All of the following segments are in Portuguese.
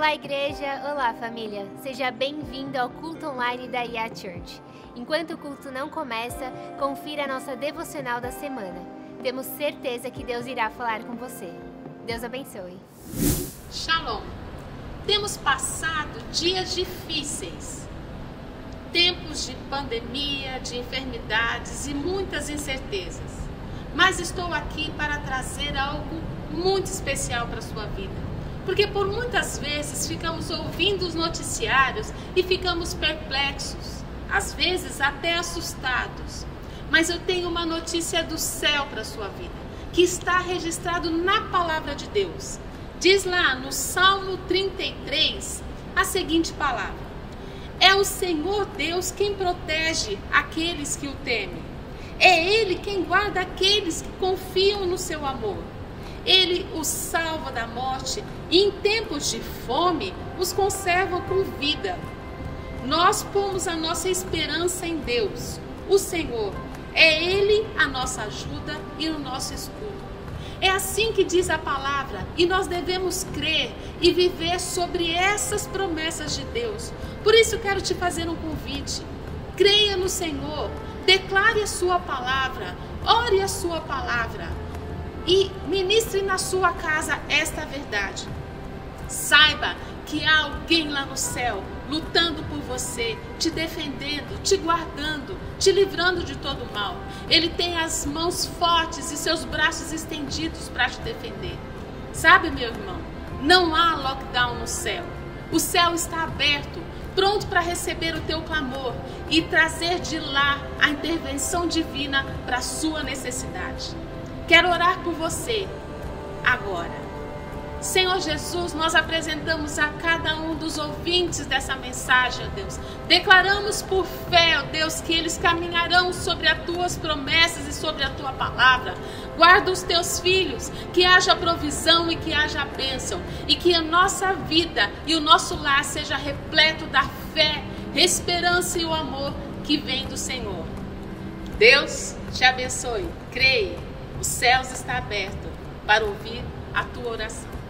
Olá, igreja! Olá, família! Seja bem-vindo ao culto online da IA Church. Enquanto o culto não começa, confira a nossa devocional da semana. Temos certeza que Deus irá falar com você. Deus abençoe. Shalom! Temos passado dias difíceis, tempos de pandemia, de enfermidades e muitas incertezas. Mas estou aqui para trazer algo muito especial para a sua vida. Porque por muitas vezes ficamos ouvindo os noticiários e ficamos perplexos, às vezes até assustados. Mas eu tenho uma notícia do céu para a sua vida, que está registrado na palavra de Deus. Diz lá no Salmo 33 a seguinte palavra: é o Senhor Deus quem protege aqueles que o temem. É Ele quem guarda aqueles que confiam no seu amor. Ele os salva da morte e em tempos de fome os conserva com vida. Nós pomos a nossa esperança em Deus, o Senhor. É Ele a nossa ajuda e o nosso escudo. É assim que diz a palavra e nós devemos crer e viver sobre essas promessas de Deus. Por isso quero te fazer um convite. Creia no Senhor, declare a sua palavra, ore a sua palavra. E ministre na sua casa esta verdade. Saiba que há alguém lá no céu lutando por você, te defendendo, te guardando, te livrando de todo mal. Ele tem as mãos fortes e seus braços estendidos para te defender. Sabe, meu irmão, não há lockdown no céu. O céu está aberto, pronto para receber o teu clamor e trazer de lá a intervenção divina para a sua necessidade. Quero orar por você agora. Senhor Jesus, nós apresentamos a cada um dos ouvintes dessa mensagem, ó Deus. Declaramos por fé, ó Deus, que eles caminharão sobre as tuas promessas e sobre a tua palavra. Guarda os teus filhos, que haja provisão e que haja bênção. E que a nossa vida e o nosso lar seja repleto da fé, esperança e o amor que vem do Senhor. Deus te abençoe. Creia. Os céus está aberto para ouvir a tua oração.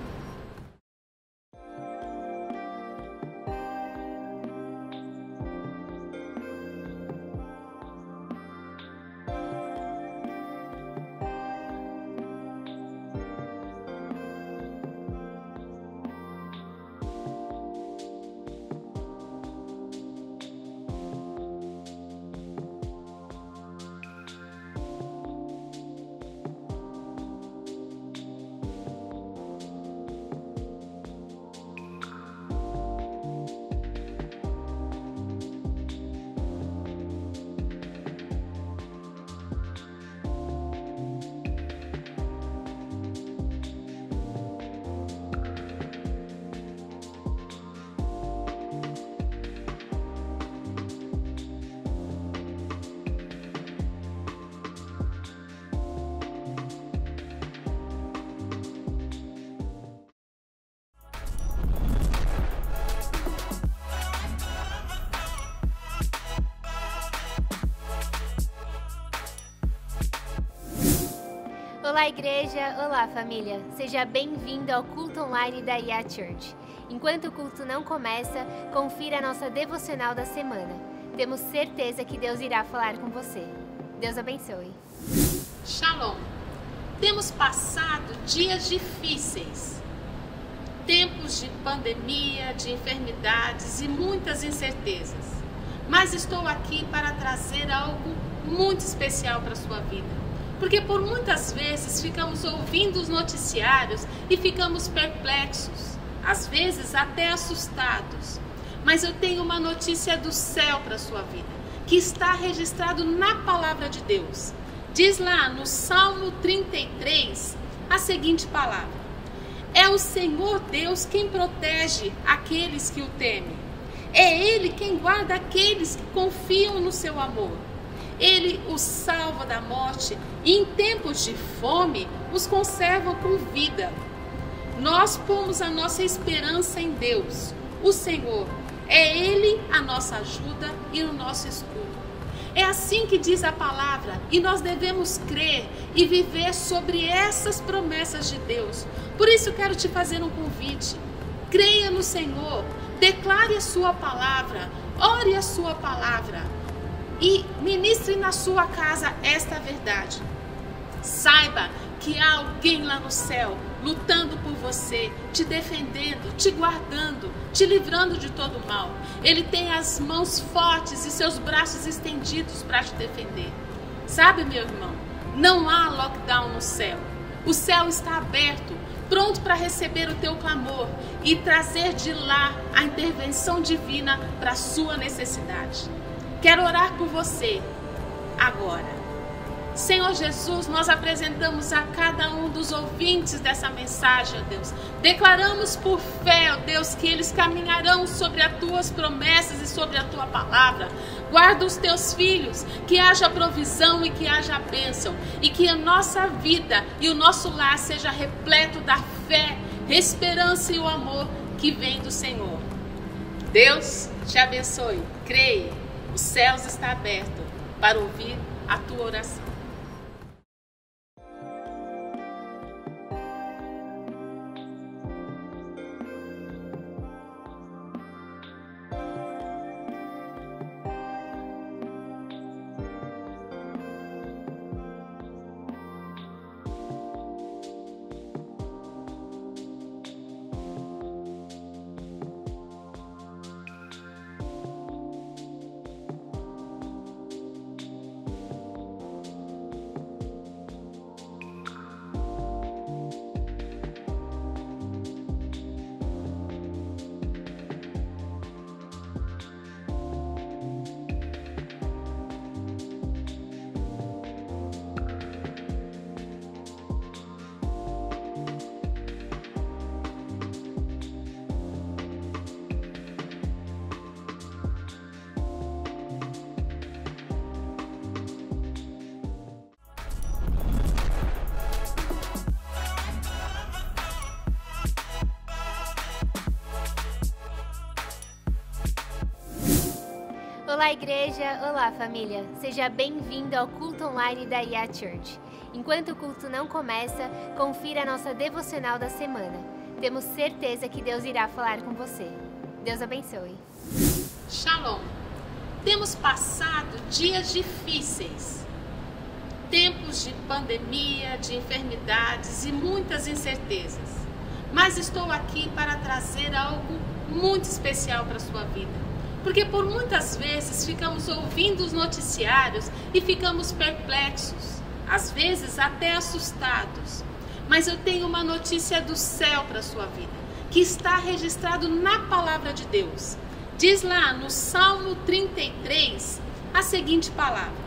Olá, igreja! Olá, família! Seja bem-vindo ao culto online da IA Church. Enquanto o culto não começa, confira a nossa devocional da semana. Temos certeza que Deus irá falar com você. Deus abençoe. Shalom! Temos passado dias difíceis, tempos de pandemia, de enfermidades e muitas incertezas. Mas estou aqui para trazer algo muito especial para a sua vida. Porque por muitas vezes ficamos ouvindo os noticiários e ficamos perplexos, às vezes até assustados. Mas eu tenho uma notícia do céu para a sua vida, que está registrado na palavra de Deus. Diz lá no Salmo 33 a seguinte palavra: é o Senhor Deus quem protege aqueles que o temem. É Ele quem guarda aqueles que confiam no seu amor. Ele os salva da morte e em tempos de fome os conserva com vida. Nós pomos a nossa esperança em Deus, o Senhor. É Ele a nossa ajuda e o nosso escudo. É assim que diz a palavra e nós devemos crer e viver sobre essas promessas de Deus. Por isso quero te fazer um convite. Creia no Senhor, declare a sua palavra, ore a sua palavra e ministre na sua casa esta verdade. Saiba que há alguém lá no céu lutando por você, te defendendo, te guardando, te livrando de todo mal. Ele tem as mãos fortes e seus braços estendidos para te defender. Sabe, meu irmão, não há lockdown no céu. O céu está aberto, pronto para receber o teu clamor e trazer de lá a intervenção divina para a sua necessidade. Quero orar por você agora. Senhor Jesus, nós apresentamos a cada um dos ouvintes dessa mensagem, ó Deus. Declaramos por fé, ó Deus, que eles caminharão sobre as tuas promessas e sobre a tua palavra. Guarda os teus filhos, que haja provisão e que haja bênção. E que a nossa vida e o nosso lar seja repleto da fé, esperança e o amor que vem do Senhor. Deus te abençoe. Creia, os céus estão abertos para ouvir a tua oração. Olá, igreja! Olá, família! Seja bem-vindo ao culto online da IA Church. Enquanto o culto não começa, confira a nossa devocional da semana. Temos certeza que Deus irá falar com você. Deus abençoe. Shalom! Temos passado dias difíceis, tempos de pandemia, de enfermidades e muitas incertezas. Mas estou aqui para trazer algo muito especial para a sua vida. Porque por muitas vezes ficamos ouvindo os noticiários e ficamos perplexos, às vezes até assustados. Mas eu tenho uma notícia do céu para a sua vida, que está registrado na palavra de Deus. Diz lá no Salmo 33 a seguinte palavra: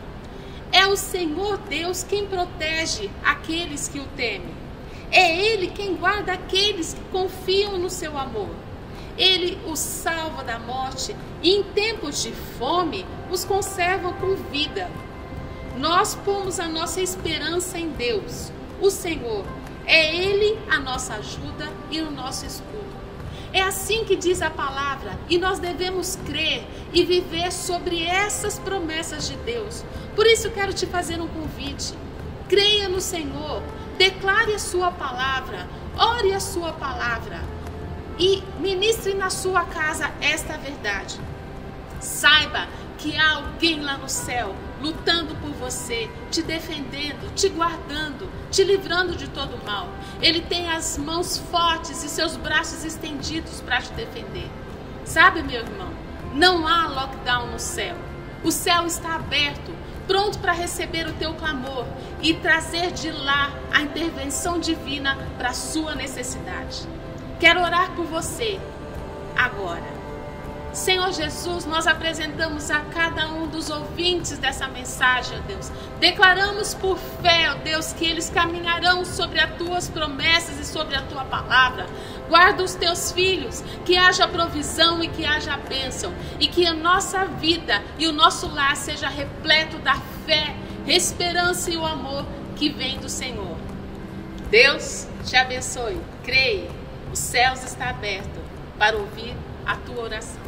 é o Senhor Deus quem protege aqueles que o temem. É Ele quem guarda aqueles que confiam no seu amor. Ele os salva da morte e em tempos de fome os conserva com vida. Nós pomos a nossa esperança em Deus, o Senhor. É Ele a nossa ajuda e o nosso escudo. É assim que diz a palavra e nós devemos crer e viver sobre essas promessas de Deus. Por isso quero te fazer um convite. Creia no Senhor, declare a sua palavra, ore a sua palavra. E ministre na sua casa esta verdade. Saiba que há alguém lá no céu lutando por você, te defendendo, te guardando, te livrando de todo mal. Ele tem as mãos fortes e seus braços estendidos para te defender. Sabe, meu irmão, não há lockdown no céu. O céu está aberto, pronto para receber o teu clamor e trazer de lá a intervenção divina para a sua necessidade. Quero orar por você agora. Senhor Jesus, nós apresentamos a cada um dos ouvintes dessa mensagem, ó Deus. Declaramos por fé, ó Deus, que eles caminharão sobre as tuas promessas e sobre a tua palavra. Guarda os teus filhos, que haja provisão e que haja bênção. E que a nossa vida e o nosso lar seja repleto da fé, esperança e o amor que vem do Senhor. Deus te abençoe. Creia. Os céus estão abertos para ouvir a tua oração.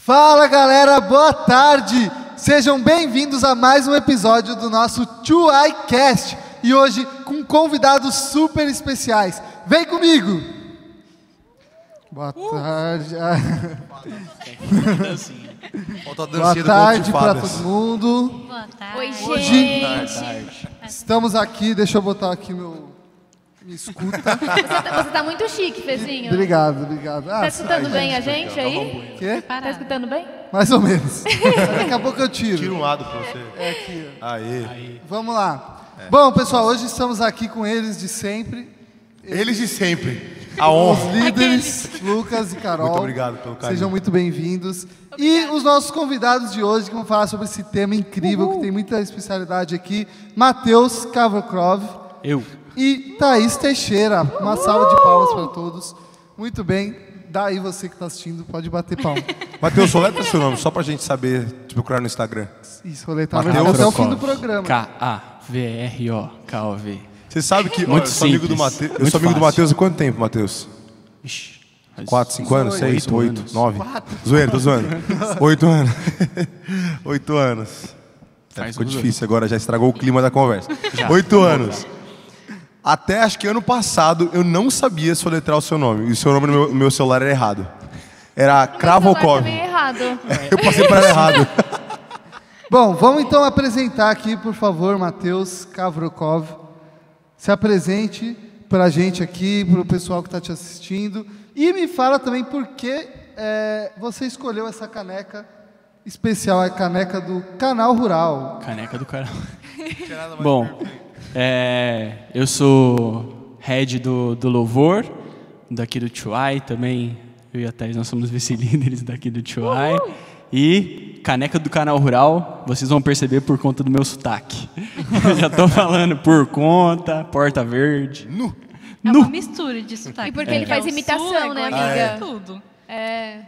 Fala galera, boa tarde! Sejam bem-vindos a mais um episódio do nosso 2iCast e hoje com convidados super especiais. Vem comigo! Boa tarde. Boa tarde para todo mundo. Boa tarde. Oi, Hoje gente. estamos aqui, deixa eu botar aqui minha escuta. Você tá muito chique, Fezinho. Obrigado. Tá escutando bem a gente aí? Quê? Tá escutando bem? Mais ou menos. Daqui a pouco eu tiro. Tira um lado pra você. É aqui. Aê. Vamos lá. Bom, pessoal, hoje estamos aqui com eles de sempre. Eles de sempre. A Os honra. líderes, Lucas e Carol. Muito obrigado pelo carinho. Sejam muito bem-vindos. E os nossos convidados de hoje que vão falar sobre esse tema incrível, que tem muita especialidade aqui. Matheus Kavrokov. Eu. E Thaís Teixeira. Uma salva de palmas para todos. Muito bem. Daí você que está assistindo, pode bater palma. Matheus, soletra seu nome, só pra gente saber te procurar no Instagram. Isso, roletar Matheus até o fim do programa. K-A-V-R-O-K-O-V. Você sabe que Muito eu sou amigo do simples, Matheus. Eu muito sou amigo do fácil. Matheus há quanto tempo, Matheus? Ixi, faz 4, 5 anos? 6, 8, anos. 9? Zoeira, tô zoando. 8 anos. 8 anos. Faz Ficou uns difícil agora, já estragou o clima da conversa. Já. 8 anos. Até acho que ano passado eu não sabia soletrar o seu nome. E o seu nome no meu celular era errado. Era Kravokov. Também errado. Eu passei para errado. Bom, vamos então apresentar aqui, por favor, Matheus Kavrokov. Se apresente para a gente aqui, para o pessoal que está te assistindo. E me fala também por que você escolheu essa caneca especial, a caneca do Canal Rural. Caneca do canal. Bom, eu sou head do Louvor, daqui do Chuai também. Eu e a Thaís, nós somos vice-líderes daqui do Chuai. E caneca do Canal Rural, vocês vão perceber por conta do meu sotaque. Já tô falando por conta, Porta Verde. É uma mistura de sotaque. E porque ele faz imitação, né, amiga? Tudo.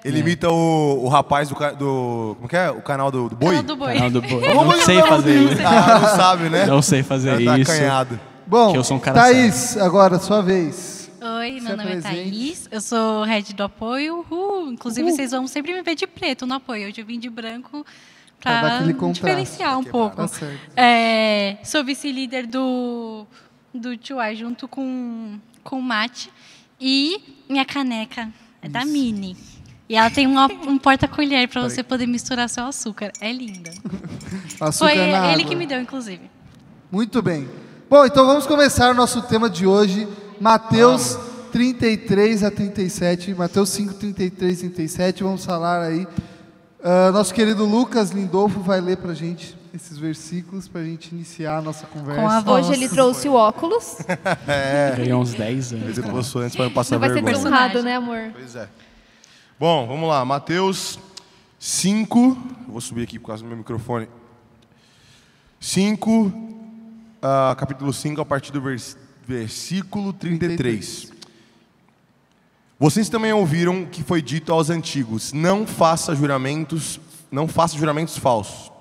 Ele imita o rapaz do como que é? O canal do Boi? Canal do Boi. Canal do Boi. Não sei fazer isso. Ah, não sabe, né? Não sei fazer Tá isso. acanhado. Bom, Que eu sou um cara Thaís, agora, sua vez. Oi, Se meu nome é apresente. Thaís, eu sou head do apoio. Inclusive, vocês vão sempre me ver de preto no apoio. Hoje eu vim de branco Pra dar para aquele contraste. diferenciar um pouco. Tá certo. Sou vice-líder do Chuai junto com o Mate. E minha caneca é da Mini. E ela tem um porta-colher para você poder misturar seu açúcar. É linda. Açúcar Foi na ele água. que me deu, inclusive. Muito bem. Bom, então vamos começar o nosso tema de hoje. Mateus 33 a 37. Mateus 5, 33 e 37. Vamos falar aí. Nosso querido Lucas Lindolfo vai ler pra gente esses versículos pra gente iniciar a nossa conversa. Com a voz. Hoje ele trouxe o óculos. Ganhei uns 10 anos. Mas depois sou antes para não passar Não vai ser vergonha. desonrado, né, amor? Pois é. Bom, vamos lá. Mateus 5. Eu vou subir aqui por causa do meu microfone. 5, capítulo 5, a partir do versículo 33. Vocês também ouviram que foi dito aos antigos: não faça juramentos falsos,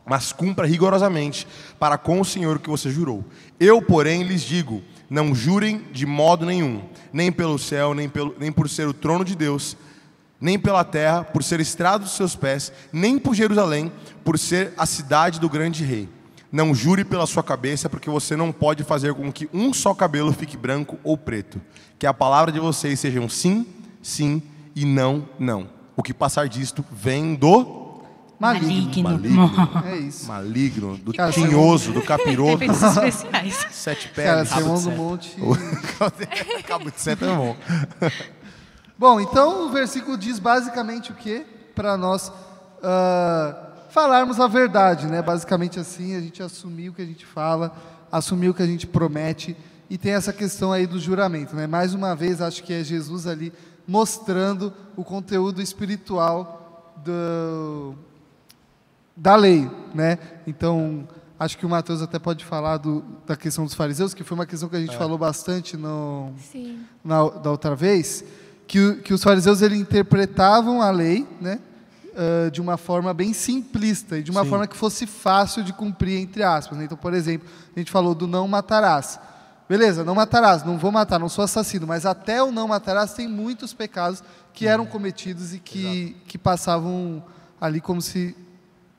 mas cumpra rigorosamente para com o Senhor o que você jurou. Eu, porém, lhes digo: não jurem de modo nenhum, nem pelo céu, nem por ser o trono de Deus, nem pela terra, por ser estrado dos seus pés, nem por Jerusalém, por ser a cidade do grande rei. Não jure pela sua cabeça, porque você não pode fazer com que um só cabelo fique branco ou preto. Que a palavra de vocês sejam sim, sim e não, não. O que passar disto vem do Maligno. É isso. maligno, do Cara, tinhoso, do capiroto, Efeitos especiais. 7 Cara, peles, sermão do monte. cabo de seta é bom. Bom, então o versículo diz basicamente o quê? Para nós falarmos a verdade, né? Basicamente assim, a gente assumir o que a gente fala, assumir o que a gente promete. E tem essa questão aí do juramento, né? Mais uma vez, acho que é Jesus ali mostrando o conteúdo espiritual da lei, né? Então, acho que o Mateus até pode falar da questão dos fariseus, que foi uma questão que a gente falou bastante Sim. da outra vez, que os fariseus eles interpretavam a lei, né? De uma forma bem simplista e de uma forma que fosse fácil de cumprir, entre aspas, né? Então, por exemplo, a gente falou do não matarás. Beleza, não matarás, não vou matar, não sou assassino, mas até o não matarás tem muitos pecados que eram cometidos e que passavam ali como se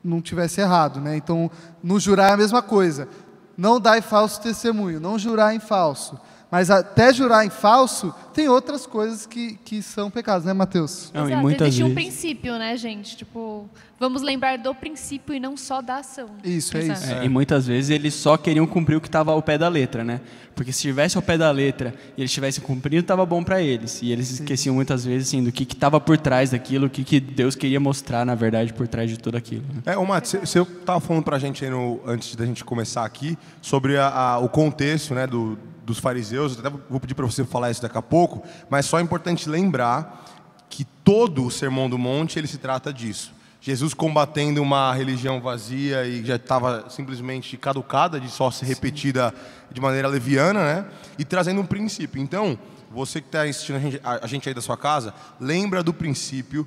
não tivesse errado, né? Então, no jurar é a mesma coisa. Não dai falso testemunho, não jurar em falso. Mas até jurar em falso, tem outras coisas que são pecados, né, Mateus? Não, e Exato, muitas existe um vezes... princípio, né, gente? Tipo, vamos lembrar do princípio e não só da ação. Isso, é Exato. isso. E muitas vezes eles só queriam cumprir o que estava ao pé da letra, né? Porque se estivesse ao pé da letra e eles tivessem cumprido, estava bom para eles. E eles esqueciam muitas vezes assim, do que estava por trás daquilo, o que Deus queria mostrar, na verdade, por trás de tudo aquilo. Né? Matheus, você estava falando para a gente aí antes da gente começar aqui sobre o contexto, né, dos fariseus. Eu até vou pedir para você falar isso daqui a pouco, mas só é importante lembrar que todo o Sermão do Monte ele se trata disso. Jesus combatendo uma religião vazia e já estava simplesmente caducada, de só ser repetida de maneira leviana, né? E trazendo um princípio. Então, você que está assistindo a gente aí da sua casa, lembra do princípio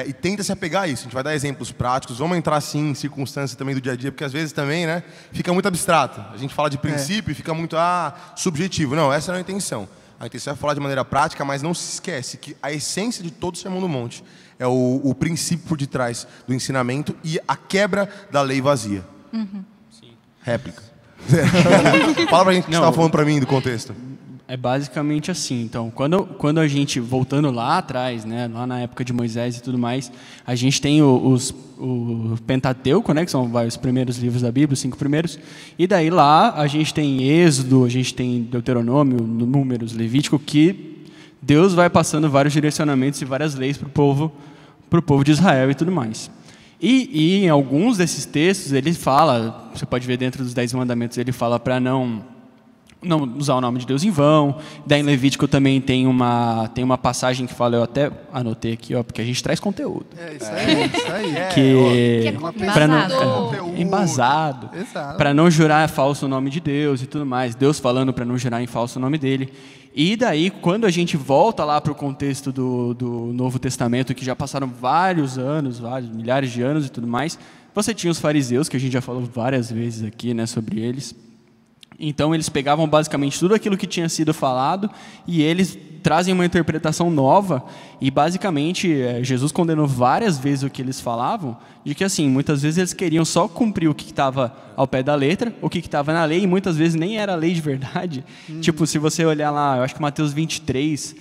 e tenta se apegar a isso. A gente vai dar exemplos práticos, vamos entrar sim em circunstâncias também do dia a dia, porque às vezes também, né, fica muito abstrato. A gente fala de princípio e fica muito subjetivo. Não, essa não é a intenção. A intenção é falar de maneira prática, mas não se esquece que a essência de todo o Sermão do Monte é o princípio por detrás do ensinamento e a quebra da lei vazia. Sim. Réplica. Fala pra gente o que você estava falando para mim do contexto. É basicamente assim. Então, quando a gente, voltando lá atrás, né, lá na época de Moisés e tudo mais, a gente tem o Pentateuco, né, que são os primeiros livros da Bíblia, os 5 primeiros, e daí lá a gente tem Êxodo, a gente tem Deuteronômio, Números, Levítico, que Deus vai passando vários direcionamentos e várias leis para o povo de Israel e tudo mais. E em alguns desses textos ele fala, você pode ver dentro dos 10 mandamentos, ele fala para não usar o nome de Deus em vão. Daí em Levítico também tem uma passagem que fala, eu até anotei aqui, porque a gente traz conteúdo. Isso aí. Que é pra não, embasado. embasado. Para não jurar falso o nome de Deus e tudo mais. Deus falando para não jurar em falso o nome dele. E daí, quando a gente volta lá para o contexto do Novo Testamento, que já passaram vários anos, milhares de anos e tudo mais, você tinha os fariseus, que a gente já falou várias vezes aqui, né, sobre eles. Então, eles pegavam basicamente tudo aquilo que tinha sido falado e eles trazem uma interpretação nova e, basicamente, Jesus condenou várias vezes o que eles falavam, de que, assim, muitas vezes eles queriam só cumprir o que estava ao pé da letra, o que estava na lei, e muitas vezes nem era lei de verdade. Tipo, se você olhar lá, eu acho que Mateus 23...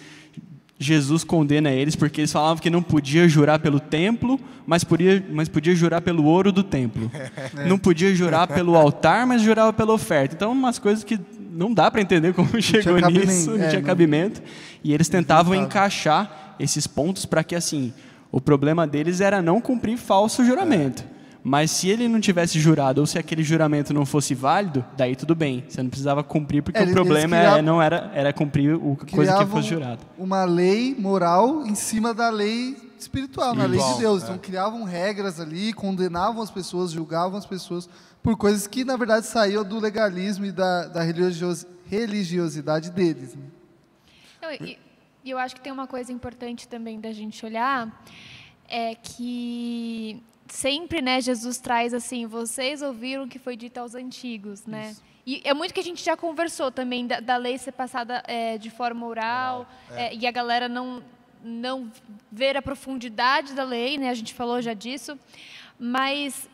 Jesus condena eles porque eles falavam que não podia jurar pelo templo, mas podia jurar pelo ouro do templo. Não podia jurar pelo altar, mas jurava pela oferta. Então, umas coisas que não dá para entender como chegou nisso, não tinha cabimento. E eles tentavam encaixar esses pontos para que, assim, o problema deles era não cumprir falso juramento. Mas se ele não tivesse jurado, ou se aquele juramento não fosse válido, daí tudo bem. Você não precisava cumprir, porque o problema não era cumprir a coisa que fosse jurada. Uma lei moral em cima da lei espiritual, na lei de Deus. Então criavam regras ali, condenavam as pessoas, julgavam as pessoas por coisas que, na verdade, saíam do legalismo e da religiosidade deles. E eu acho que tem uma coisa importante também da gente olhar, é que... sempre, né, Jesus traz assim, vocês ouviram o que foi dito aos antigos, né? Isso. E é muito que a gente já conversou também da lei ser passada de forma oral, e a galera não ver a profundidade da lei, né? A gente falou já disso, mas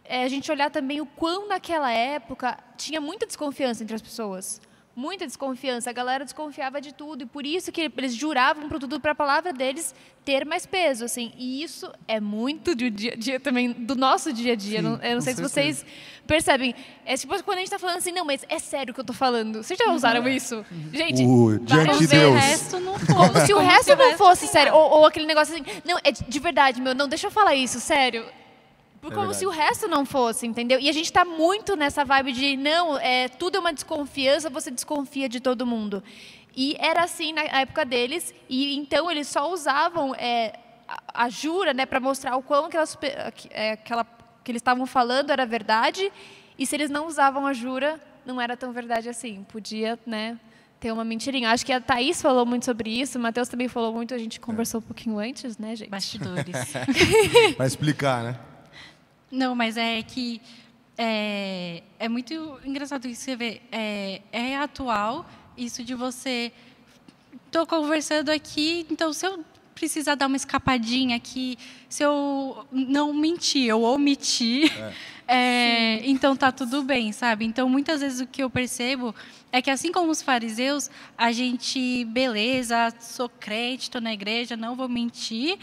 a gente olhar também o quão naquela época tinha muita desconfiança entre as pessoas. Muita desconfiança, a galera desconfiava de tudo, e por isso que eles juravam por tudo, para a palavra deles ter mais peso, assim, e isso é muito do dia a dia também, do nosso dia a dia. Sim, eu não sei se vocês percebem, é tipo quando a gente está falando assim, não, mas é sério o que eu estou falando, vocês já usaram isso? Gente, diante de Deus. O resto não fosse. Como se o resto não fosse sério, ou aquele negócio assim, não, é de verdade, não, deixa eu falar isso, sério. Como se o resto não fosse, entendeu? E a gente está muito nessa vibe de, não, tudo é uma desconfiança, você desconfia de todo mundo. E era assim na época deles, e então eles só usavam a jura, né, para mostrar o quão que eles estavam falando era verdade, e se eles não usavam a jura, não era tão verdade assim. Podia, né, ter uma mentirinha. Acho que a Thaís falou muito sobre isso, o Matheus também falou muito, a gente conversou um pouquinho antes, né, gente? Bastidores. Vai explicar, né? Não, mas é que é muito engraçado isso que você vê. É atual isso de você... Estou conversando aqui, então se eu precisar dar uma escapadinha aqui, se eu não mentir, eu omitir, então tá tudo bem, sabe? Então, muitas vezes o que eu percebo é que, assim como os fariseus, a gente, beleza, sou crente, estou na igreja, não vou mentir,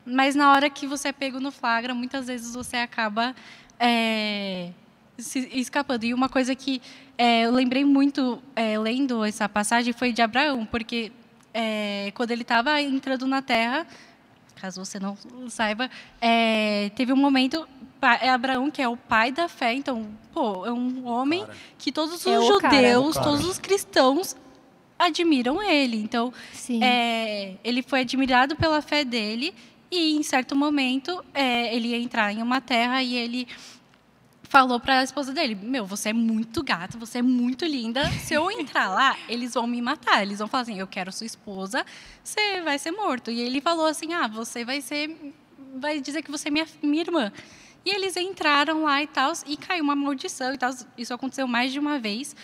mas na hora que você é pego no flagra, muitas vezes você acaba se escapando. E uma coisa que eu lembrei muito lendo essa passagem foi de Abraão, porque quando ele estava entrando na terra, caso você não saiba, teve um momento, Abraão, que é o pai da fé, então, é um homem que todos os judeus, todos os cristãos admiram ele. Então, ele foi admirado pela fé dele e, em certo momento, ele ia entrar em uma terra e ele falou para a esposa dele, você é muito gata, você é muito linda, se eu entrar lá, eles vão me matar, eles vão falar assim, eu quero sua esposa, você vai ser morto. E ele falou assim, você vai dizer que você é minha irmã. E eles entraram lá e tal, e caiu uma maldição e tal, isso aconteceu mais de uma vez.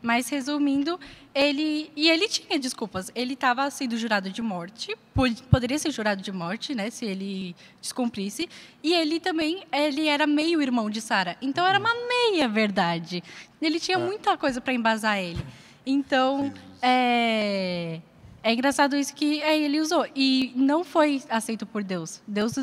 Mas, resumindo, ele tinha desculpas. Ele estava sendo jurado de morte, poderia ser jurado de morte, né, se ele descumprisse. E ele também era meio-irmão de Sara. Então, era uma meia-verdade. Ele tinha muita coisa para embasar ele. Então, é engraçado isso que ele usou. E não foi aceito por Deus. Deus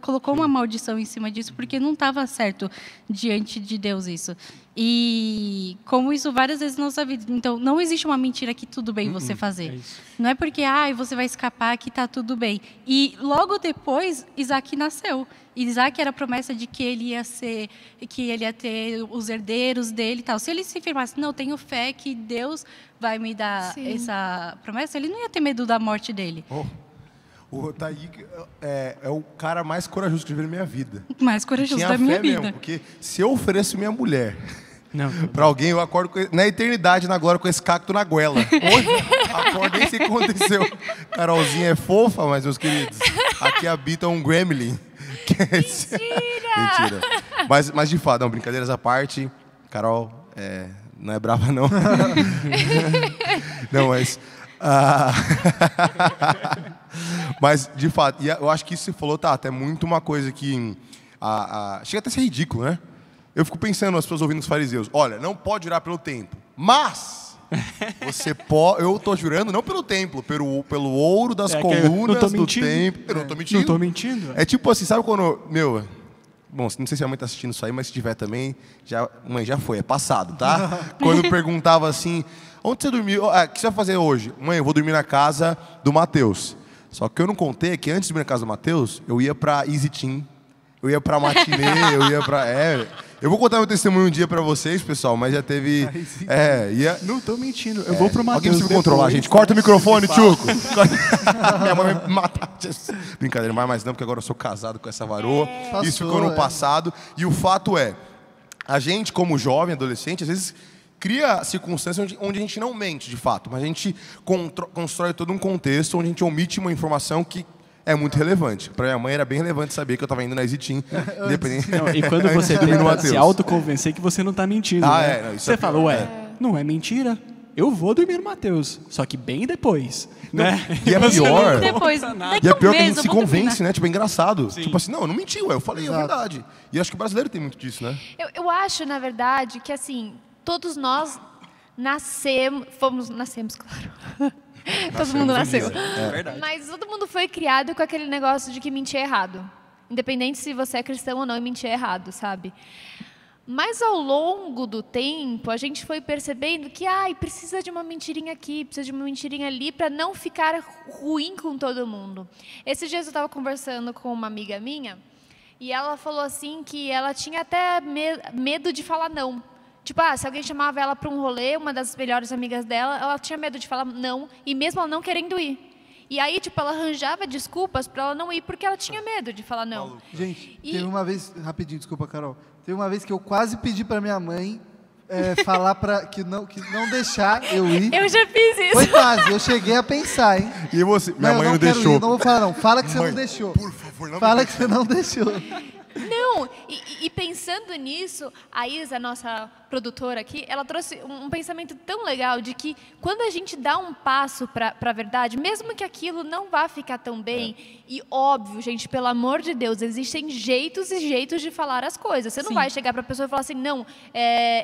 colocou uma maldição em cima disso, porque não estava certo diante de Deus isso. E como isso várias vezes na nossa vida. Então, não existe uma mentira que tudo bem você fazer. Não é porque você vai escapar que está tudo bem. E logo depois, Isaac nasceu. Isaac era a promessa de que ele ia ter os herdeiros dele e tal. Se ele se firmasse, não, tenho fé que Deus vai me dar essa promessa, ele não ia ter medo da morte dele. O Taíque é o cara mais corajoso que eu vi na minha vida. Mais corajoso da minha vida. Mesmo, porque se eu ofereço minha mulher para alguém, eu acordo na eternidade agora com esse cacto na goela. Hoje, acordo, nem sei o que aconteceu. Carolzinha é fofa, mas, meus queridos, aqui habita um gremlin. Mentira! Mas de fato, não, brincadeiras à parte, Carol não é brava, não. Não, mas... mas, de fato, e eu acho que isso que você falou, é muito uma coisa que... chega até a ser ridículo, né? Eu fico pensando, as pessoas ouvindo os fariseus, olha, não pode jurar pelo templo, mas você pode... Eu estou jurando não pelo templo, pelo ouro das colunas do templo. Eu não estou mentindo. Não estou mentindo. É tipo assim, sabe quando... Bom, não sei se a mãe está assistindo isso aí, mas se tiver também, mãe, já foi, é passado, tá? Quando perguntava assim, onde você dormiu? O que você vai fazer hoje? Mãe, eu vou dormir na casa do Matheus. Só que eu não contei que antes de dormir na casa do Matheus, eu ia para Easy Team, eu ia para Matinê, eu ia para... Eu vou contar meu testemunho um dia pra vocês, pessoal, mas já teve... Não tô mentindo, eu vou pro Matheus. Alguém precisa me controlar, gente. Corta o microfone, Tchuco. Minha mãe vai me matar. Brincadeira, mais não, porque agora eu sou casado com essa varoa. Isso ficou no passado. E o fato é, a gente, como jovem, adolescente, às vezes cria circunstâncias onde a gente não mente, de fato, mas a gente constrói todo um contexto onde a gente omite uma informação que é muito relevante. Para minha mãe era bem relevante saber que eu estava indo na Easy Team, independente. E quando você tenta se autoconvencer que você não está mentindo, né? Você fala, não é mentira, eu vou dormir no Matheus, só que bem depois, né? E é pior. E é pior que a gente se convence, né? Tipo, é engraçado. Sim. Tipo assim, não menti, eu falei a verdade. E acho que o brasileiro tem muito disso, né? Eu acho, na verdade, que assim, todos nós nascemos, claro. Todo mundo nasceu. Mas todo mundo foi criado com aquele negócio de que mentir é errado. Independente se você é cristão ou não, mentir é errado, sabe? Mas ao longo do tempo, a gente foi percebendo que precisa de uma mentirinha aqui, precisa de uma mentirinha ali, para não ficar ruim com todo mundo. Esses dias eu estava conversando com uma amiga minha, e ela falou assim que ela tinha até medo de falar não. Tipo, se alguém chamava ela para um rolê, uma das melhores amigas dela, ela tinha medo de falar não, e mesmo ela não querendo ir. E aí, tipo, ela arranjava desculpas para ela não ir, porque ela tinha medo de falar não. Gente, teve uma vez... Rapidinho, desculpa, Carol. Teve uma vez que eu quase pedi para minha mãe falar que não deixar eu ir. Eu já fiz isso. Foi quase, eu cheguei a pensar, hein? E você? Minha mãe não deixou. Não vou falar não, fala que você não deixou. Por favor, não. Fala que você não deixou. Não, Não, e pensando nisso, a Isa, nossa produtora aqui, ela trouxe um pensamento tão legal de que quando a gente dá um passo para a verdade, mesmo que aquilo não vá ficar tão bem, e óbvio, gente, pelo amor de Deus, existem jeitos e jeitos de falar as coisas. Você não vai chegar para a pessoa e falar assim, não,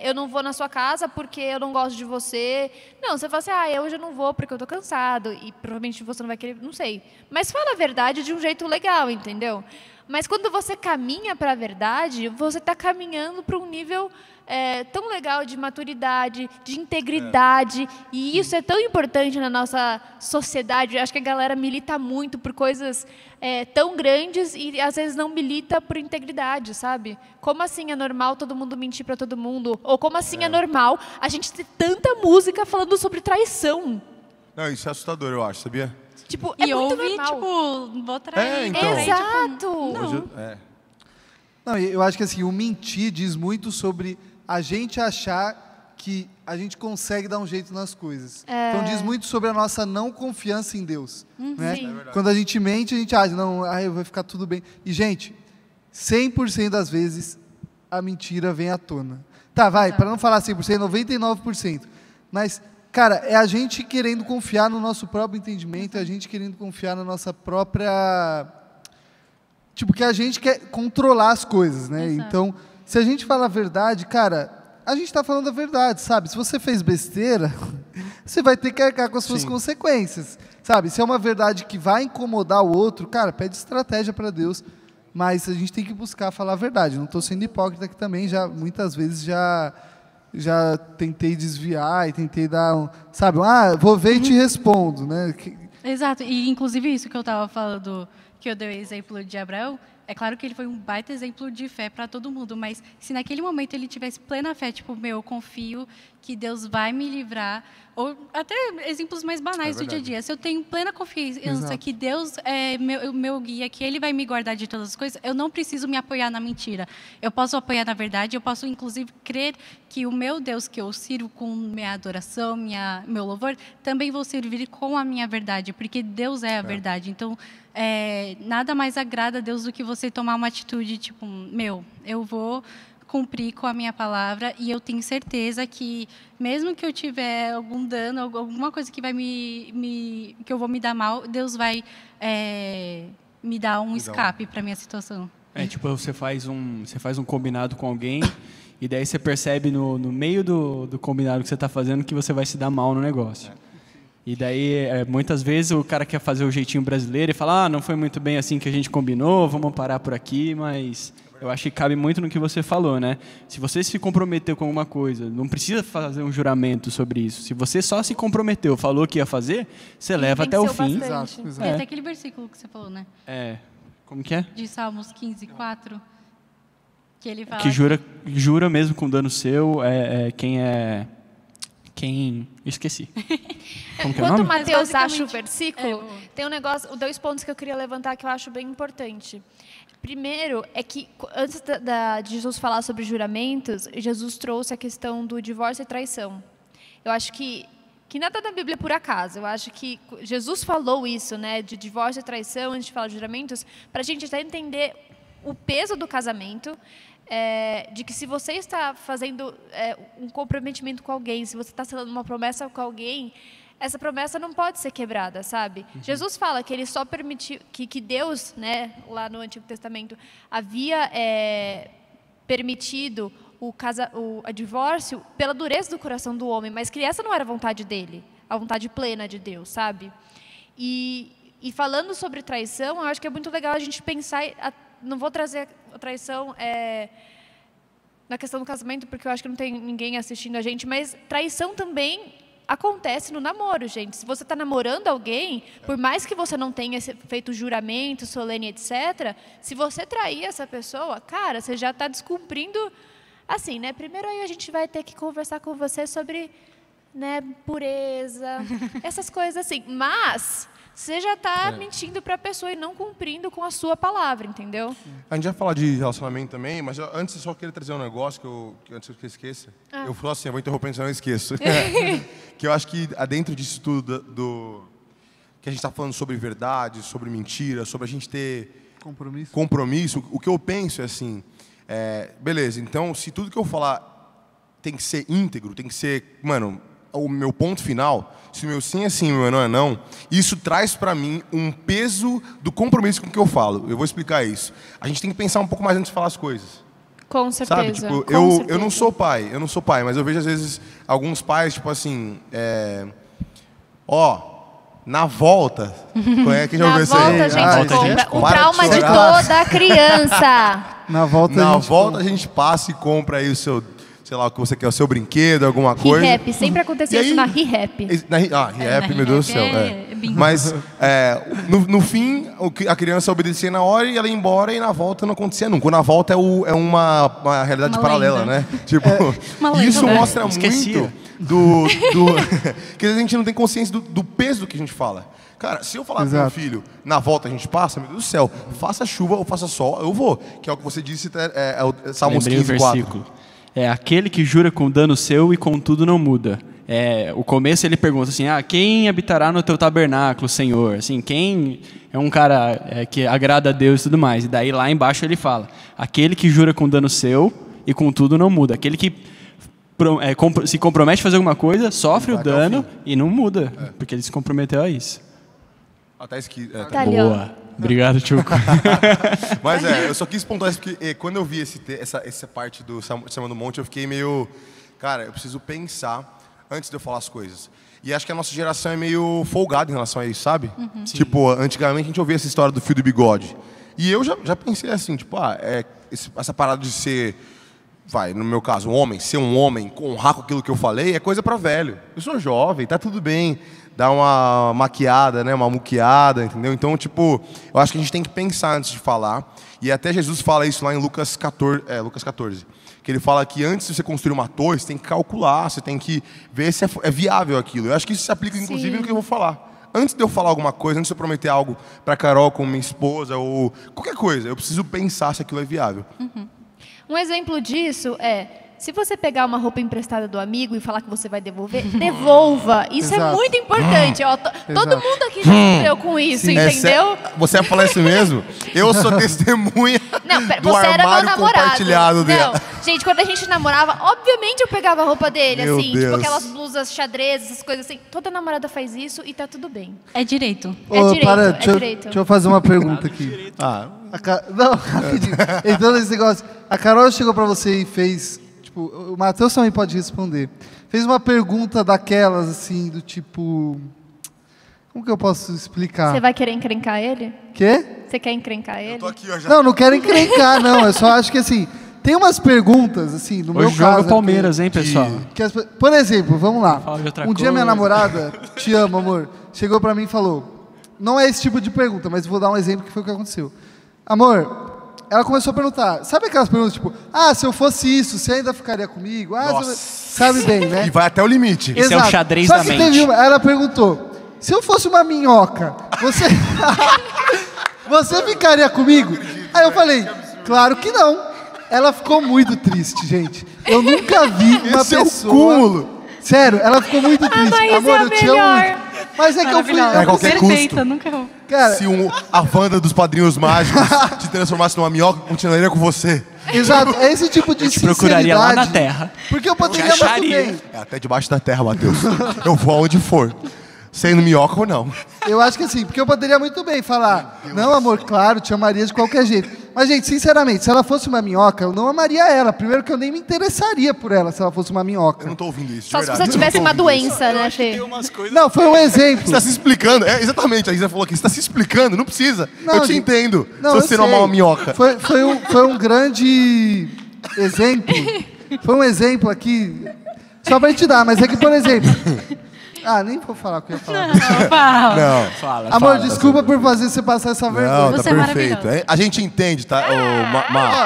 eu não vou na sua casa porque eu não gosto de você. Não, você fala assim, hoje eu não vou porque eu estou cansado, e provavelmente você não vai querer, não sei. Mas fala a verdade de um jeito legal, entendeu? Mas quando você caminha para a verdade, você está caminhando para um nível tão legal de maturidade, de integridade. E isso é tão importante na nossa sociedade. Acho que a galera milita muito por coisas tão grandes e às vezes não milita por integridade, sabe? Como assim é normal todo mundo mentir para todo mundo? Ou como assim é normal a gente ter tanta música falando sobre traição? Não, isso é assustador, eu acho, sabia? Tipo, E muito ouve, normal. tipo, vou trair. Então. Exato! Não, eu acho que assim, o mentir diz muito sobre a gente achar que a gente consegue dar um jeito nas coisas. Então diz muito sobre a nossa não confiança em Deus. Né? Sim. Quando a gente mente, a gente acha, não, vai ficar tudo bem. E, gente, 100% das vezes a mentira vem à tona. Tá, vai, para não falar 100%, 99%. Mas, cara, é a gente querendo confiar no nosso próprio entendimento, é a gente querendo confiar na nossa própria... Tipo, que a gente quer controlar as coisas, né? Exato. Então, se a gente fala a verdade, cara, a gente está falando a verdade, sabe? Se você fez besteira, você vai ter que arcar com as suas consequências, sabe? Se é uma verdade que vai incomodar o outro, cara, pede estratégia para Deus, mas a gente tem que buscar falar a verdade. Não estou sendo hipócrita aqui também, muitas vezes já tentei desviar e tentei dar sabe? Vou ver e te respondo, né? Exato, e inclusive isso que eu estava falando, que eu dei o exemplo de Abraão, é claro que ele foi um baita exemplo de fé para todo mundo, mas se naquele momento ele tivesse plena fé, tipo, eu confio que Deus vai me livrar, ou até exemplos mais banais do dia a dia, se eu tenho plena confiança que Deus é meu guia, que Ele vai me guardar de todas as coisas, eu não preciso me apoiar na mentira. Eu posso apoiar na verdade, eu posso inclusive crer que o meu Deus que eu sirvo com minha adoração, meu louvor, também vou servir com a minha verdade, porque Deus é a verdade. Então, nada mais agrada a Deus do que você tomar uma atitude tipo, eu vou cumprir com a minha palavra e eu tenho certeza que mesmo que eu tiver algum dano, alguma coisa que vai que eu vou me dar mal, Deus vai me dar um escape para minha situação. Tipo, você faz um combinado com alguém e daí você percebe no meio do combinado que você está fazendo que você vai se dar mal no negócio. E daí, muitas vezes, o cara quer fazer o jeitinho brasileiro e fala, não foi muito bem assim que a gente combinou, vamos parar por aqui, mas eu acho que cabe muito no que você falou, né? Se você se comprometeu com alguma coisa, não precisa fazer um juramento sobre isso. Se você só se comprometeu, falou que ia fazer, você leva até o fim. Exato. Tem até aquele versículo que você falou, né? Como que é? De Salmos 15, 4, que ele fala... Que jura mesmo com dano seu, quem... Esqueci. Como que é o Enquanto o nome? Mateus acha o versículo, tem 2 pontos que eu queria levantar que eu acho bem importante. Primeiro, é que antes de Jesus falar sobre juramentos, Jesus trouxe a questão do divórcio e traição. Eu acho que nada da Bíblia é por acaso. Eu acho que Jesus falou isso, né, de divórcio e traição, antes de falar de juramentos, para a gente até entender o peso do casamento, de que se você está fazendo um comprometimento com alguém, se você está fazendo uma promessa com alguém, essa promessa não pode ser quebrada, sabe? Jesus fala que ele só permitiu, que Deus, né, lá no Antigo Testamento, havia permitido o divórcio pela dureza do coração do homem, mas que essa não era a vontade dele, a vontade plena de Deus, sabe? E falando sobre traição, eu acho que é muito legal a gente pensar, não vou trazer a traição na questão do casamento, porque eu acho que não tem ninguém assistindo a gente, mas traição também acontece no namoro, gente. Se você está namorando alguém, por mais que você não tenha feito juramento solene, etc., se você trair essa pessoa, cara, você já está descumprindo, assim, né? Primeiro aí a gente vai ter que conversar com você sobre, né, pureza, essas coisas assim. Mas você já está mentindo para a pessoa e não cumprindo com a sua palavra, entendeu? A gente vai falar de relacionamento também, mas antes eu só queria trazer um negócio que antes que eu esqueça. Eu falo assim, eu vou interrompendo, senão eu esqueço. Que eu acho que dentro disso tudo que a gente está falando sobre verdade, sobre mentira, sobre a gente ter compromisso, o que eu penso é assim, beleza, então se tudo que eu falar tem que ser íntegro, tem que ser, mano, o meu ponto final, se o meu sim é sim, o meu não é não, isso traz pra mim um peso do compromisso com o que eu falo. Eu vou explicar isso. A gente tem que pensar um pouco mais antes de falar as coisas. Com certeza. Sabe, tipo, com certeza. eu não sou pai, mas eu vejo às vezes alguns pais, tipo assim, na volta, quem já ouviu isso aí? Na volta a gente compra o Para trauma de chorar. toda criança. Na volta, a gente passa e compra aí o seu, sei lá, o que você quer, o seu brinquedo, alguma coisa. Re-rap, sempre aconteceu isso na Re-rap. Re-rap, meu Deus do céu. bingo. Mas, no fim, a criança obedecia na hora e ela ia embora e na volta não acontecia nunca. Na volta é uma realidade Uma paralela, lenda. né? Tipo, Uma lenda, isso né? mostra Esquecia. muito que a gente não tem consciência do peso do que a gente fala. Cara, se eu falar pro meu filho, na volta a gente passa, meu Deus do céu, faça chuva ou faça sol, eu vou. Que é o que você disse, o Salmos Lembrei 15, o 4. versículo. É aquele que jura com dano seu e contudo não muda. O começo ele pergunta assim, quem habitará no teu tabernáculo, Senhor? Assim, quem é um cara que agrada a Deus e tudo mais. E daí lá embaixo ele fala, aquele que jura com dano seu e contudo não muda. Aquele que se compromete a fazer alguma coisa, sofre o dano e não muda, porque ele se comprometeu a isso. Até esqui. Tá ali, ó. Boa. Obrigado, Tchuco. Mas eu só quis pontuar isso porque quando eu vi essa parte do Sermão do Monte, eu fiquei meio... Cara, eu preciso pensar antes de eu falar as coisas. E acho que a nossa geração é meio folgada em relação a isso, sabe? Tipo, antigamente a gente ouvia essa história do fio do bigode. E eu já pensei assim, tipo, essa parada de ser... no meu caso, ser um homem, honrar com aquilo que eu falei, é coisa pra velho. Eu sou jovem, tá tudo bem. Dá uma maquiada, né? Uma muqueada, entendeu? Então, tipo, eu acho que a gente tem que pensar antes de falar. E até Jesus fala isso lá em Lucas 14. Que ele fala que antes de você construir uma torre, você tem que calcular, você tem que ver se é viável aquilo. Eu acho que isso se aplica, inclusive, no que eu vou falar. Antes de eu falar alguma coisa, antes de eu prometer algo pra Carol, com minha esposa, ou qualquer coisa, eu preciso pensar se aquilo é viável. Um exemplo disso se você pegar uma roupa emprestada do amigo e falar que você vai devolver, devolva. Isso é muito importante. Todo mundo aqui já sofreu com isso, entendeu? Você vai falar isso mesmo? Eu sou testemunha do você era meu armário namorado. compartilhado dele. Não, gente, quando a gente namorava, obviamente eu pegava a roupa dele, Meu assim, Deus. tipo aquelas blusas xadrez, essas coisas assim. Toda namorada faz isso e tá tudo bem. É direito. Direito. Deixa eu fazer uma pergunta aqui. Não, rapidinho. Então, esse negócio. A Carol chegou pra você e fez... Tipo, o Matheus também pode responder. Fez uma pergunta daquelas, assim, do tipo... Como que eu posso explicar? Você vai querer encrencar ele? Quê? Você quer encrencar ele? Eu tô aqui, ó, já. Não quero encrencar, não. Eu só acho que, assim... Tem umas perguntas, assim, no meu Hoje caso... joga Palmeiras, hein, pessoal? Por exemplo, vamos lá. Fala de outra Um dia minha coisa. namorada, te amo, amor, chegou pra mim e falou... Não é esse tipo de pergunta, mas vou dar um exemplo que foi o que aconteceu. Amor... Ela começou a perguntar, sabe aquelas perguntas tipo, se eu fosse isso, você ainda ficaria comigo? Sabe bem, né? E vai até o limite. Esse é o xadrez Só da que mente. teve ela perguntou, se eu fosse uma minhoca, você ficaria comigo? Aí eu falei, claro que não. Ela ficou muito triste, gente. Eu nunca vi uma Esse é o pessoa... cúmulo. Sério, ela ficou muito triste. Mas Amor, é eu te amo melhor. muito. Mas é que eu fui... É qualquer Perfeita, custo. nunca errou. Cara, Se a Wanda dos Padrinhos Mágicos te transformasse numa minhoca, eu continuaria com você. exato, é esse tipo de Eu te procuraria lá na sinceridade. Terra. Porque eu poderia muito acharia. bem. É até debaixo da terra, Matheus. Eu vou aonde for. Sendo minhoca ou não. Eu acho que assim, porque eu poderia muito bem falar, não, amor, claro, te amaria de qualquer jeito. Mas, gente, sinceramente, se ela fosse uma minhoca, eu não amaria ela. Primeiro que eu nem me interessaria por ela se ela fosse uma Eu minhoca. não tô ouvindo isso, de Só se verdade. você tivesse uma doença, né, Fê? Tem umas coisas... Não, foi um exemplo. Você tá se explicando. Exatamente, a Isa falou aqui. Você tá se explicando, não precisa. Não, eu te gente, entendo. Não, Se eu você não sei. amar uma minhoca. Foi um grande exemplo. Foi um exemplo aqui, só pra te dar, mas é que, por exemplo... nem vou falar o que eu ia falar. Não, fala. Não. Fala, Amor, fala. desculpa por fazer você passar essa vergonha. Não, tá Você é perfeito. maravilhosa. A gente entende, tá?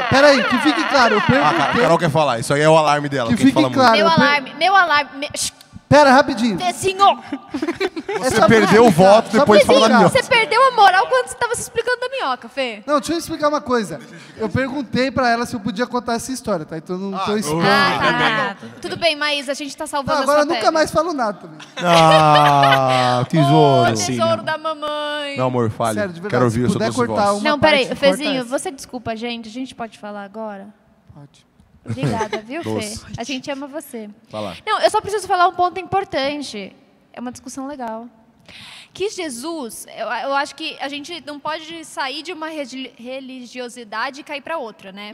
Peraí, que fique claro, eu A perguntei... Carol quer falar. Isso aí é o alarme dela. Que quem fique fala claro. Meu alarme. Pera, rapidinho. Fezinho! Você perdeu o voto depois de falar da minhoca. Você perdeu a moral quando você estava se explicando da minhoca, Fê. Não, deixa eu explicar uma coisa. Eu perguntei pra ela se eu podia contar essa história, tá? Então eu não tô expondo. Tá. Tudo bem, Maísa, a gente tá salvando Agora a eu sua nunca pele. mais falo nada também. Tesouro. Tesouro da mamãe. Não, amor, fale. Sério, de verdade, Quero ouvir se o seu puder doce de cortar voz. uma Não, peraí, parte, Fezinho, corta essa. você desculpa a gente pode falar agora? Pode. Obrigada, viu, Fê? Doce. A gente ama você. Vai lá. Não, eu só preciso falar um ponto importante. É uma discussão legal. Que Jesus, eu acho que a gente não pode sair de uma religiosidade e cair para outra, né?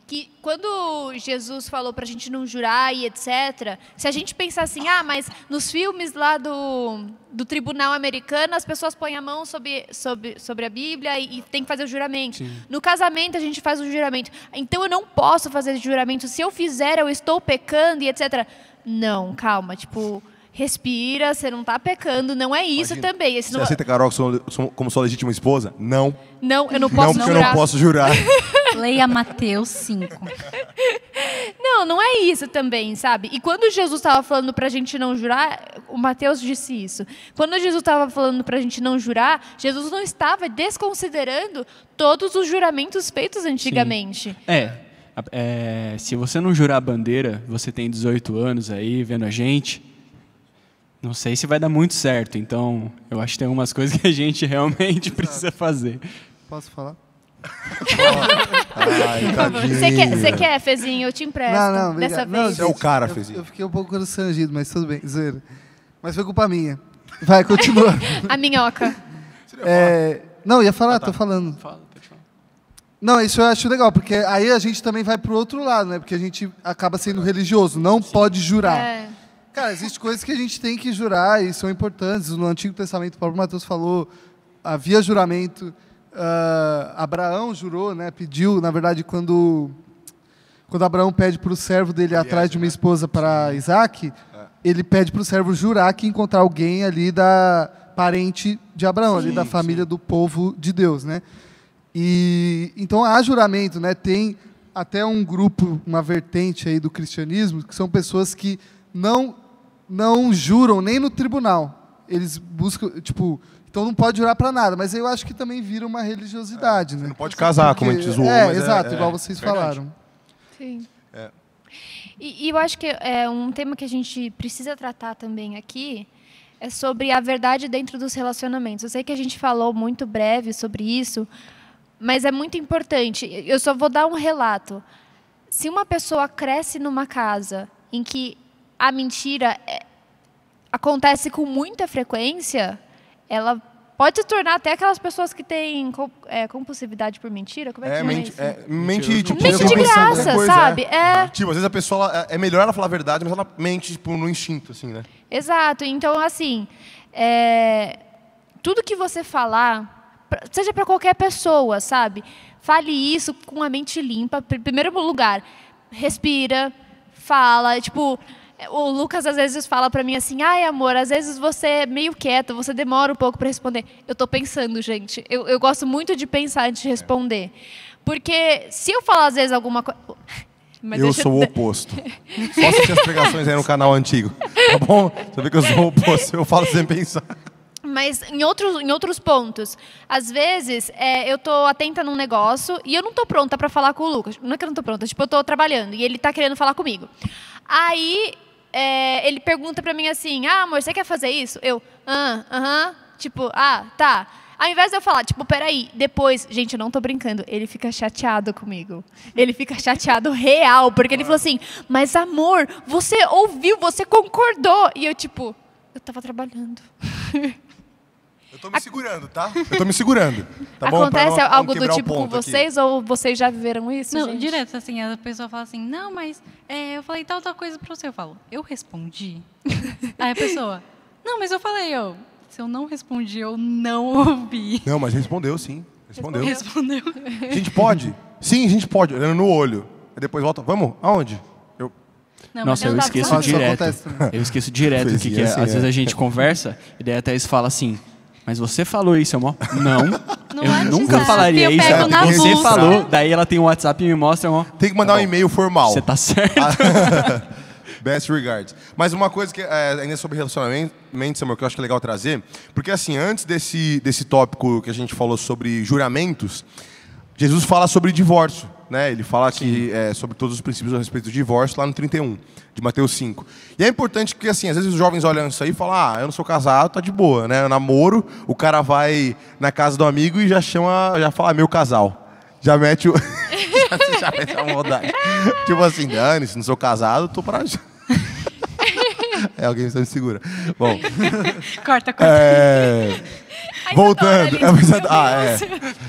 Que quando Jesus falou para a gente não jurar e etc., se a gente pensar assim, mas nos filmes lá do tribunal americano, as pessoas põem a mão sobre a Bíblia e tem que fazer o juramento. Sim. No casamento, a gente faz o juramento. Então, eu não posso fazer esse juramento. Se eu fizer, eu estou pecando e etc. Não, calma, tipo... Respira, você não está pecando, não é isso. Imagina, também. Você aceita Carol como sua legítima esposa? Não. Não, eu não posso jurar. Não, porque eu não posso jurar. Leia Mateus 5. Não é isso também, sabe? E quando Jesus estava falando pra gente não jurar, o Mateus disse isso. Quando Jesus estava falando pra gente não jurar, Jesus não estava desconsiderando todos os juramentos feitos antigamente. Sim. Se você não jurar a bandeira, você tem 18 anos aí, vendo a gente... Não sei se vai dar muito certo, então eu acho que tem algumas coisas que a gente realmente precisa fazer. Posso falar? Ai, tadinho. Você quer, Fezinho? Eu te empresto. Não, dessa não, vez. Você é o cara, Fezinho. Eu fiquei um pouco constrangido, mas tudo bem, zoeira. Mas foi culpa minha. Vai, continua. A minhoca. Não, ia falar, tô falando. Fala, pode falar. Não, isso eu acho legal, porque aí a gente também vai pro outro lado, né? Porque a gente acaba sendo religioso, não pode jurar. Cara, existem coisas que a gente tem que jurar e são importantes. No Antigo Testamento, o próprio Mateus falou, havia juramento. Abraão jurou, né? Pediu, na verdade, quando Abraão pede para o servo dele ir atrás de uma esposa para Isaac, ele pede para o servo jurar que encontrar alguém ali da parente de Abraão, ali da família do povo de Deus, né? E então há juramento, né? Tem até um grupo, uma vertente aí do cristianismo, que são pessoas que não juram nem no tribunal. Eles buscam, então não pode jurar para nada, mas eu acho que também vira uma religiosidade, né? Não pode casar, como a gente zoou. Exato, igual vocês falaram. Sim. E eu acho que um tema que a gente precisa tratar também aqui é sobre a verdade dentro dos relacionamentos. Eu sei que a gente falou muito breve sobre isso, mas é muito importante. Eu só vou dar um relato. Se uma pessoa cresce numa casa em que a mentira acontece com muita frequência, ela pode se tornar até aquelas pessoas que têm compulsividade por mentira. Como é que chama isso? Mente de graça, sabe? Às vezes a pessoa, é melhor ela falar a verdade, mas ela mente no instinto, assim, né? Exato. Então, assim, tudo que você falar, seja para qualquer pessoa, sabe? Fale isso com a mente limpa. Em primeiro lugar, respira, fala, o Lucas às vezes fala pra mim assim, amor, às vezes você é meio quieto, você demora um pouco pra responder. Eu tô pensando, gente. Eu gosto muito de pensar antes de responder. Porque se eu falar às vezes alguma coisa... Eu sou o oposto. Só assistir as pregações aí no canal antigo. Tá bom? Você vê que eu sou o oposto, eu falo sem pensar. Mas em outros pontos, às vezes eu tô atenta num negócio e eu não tô pronta pra falar com o Lucas. Não é que eu não tô pronta, eu tô trabalhando e ele tá querendo falar comigo. Aí ele pergunta pra mim assim, amor, você quer fazer isso? Eu, tá. Ao invés de eu falar, peraí, depois, gente, eu não tô brincando, ele fica chateado comigo. Ele fica chateado real, porque ele falou assim, mas amor, você ouviu, você concordou. E eu eu tava trabalhando. Eu tô me segurando, tá? Eu tô me segurando. Tá bom? Acontece algo do tipo com vocês aqui. Ou vocês já viveram isso, não, gente? Direto, assim, a pessoa fala assim, não, mas eu falei tal coisa pra você. Eu falo, eu respondi? Aí a pessoa, não, mas eu falei, se eu não respondi, eu não ouvi. Não, mas respondeu sim. Respondeu. A gente pode? Sim, a gente pode, olhando no olho. Aí depois volta, vamos? Aonde? Nossa, eu esqueço direto. Eu esqueço direto o que é. Às vezes a gente conversa e daí até eles falam assim, mas você falou isso, amor? Não, eu nunca falaria isso. Você falou, daí ela tem um WhatsApp e me mostra, amor. Tem que mandar um e-mail formal. Você tá certo. Best regards. Mas uma coisa que ainda sobre relacionamento, Samuel, que eu acho que é legal trazer, porque assim, antes desse tópico que a gente falou sobre juramentos, Jesus fala sobre divórcio, né? Ele fala que, sobre todos os princípios a respeito do divórcio lá no 31, de Mateus 5. E é importante porque, assim, às vezes os jovens olham isso aí e falam, eu não sou casado, tá de boa, né? Eu namoro, o cara vai na casa do amigo e já fala, meu casal. Já mete o... já mete a maldade. Tipo assim, Dani, se não sou casado, tô pra... alguém me segura. Bom. Corta. Voltando.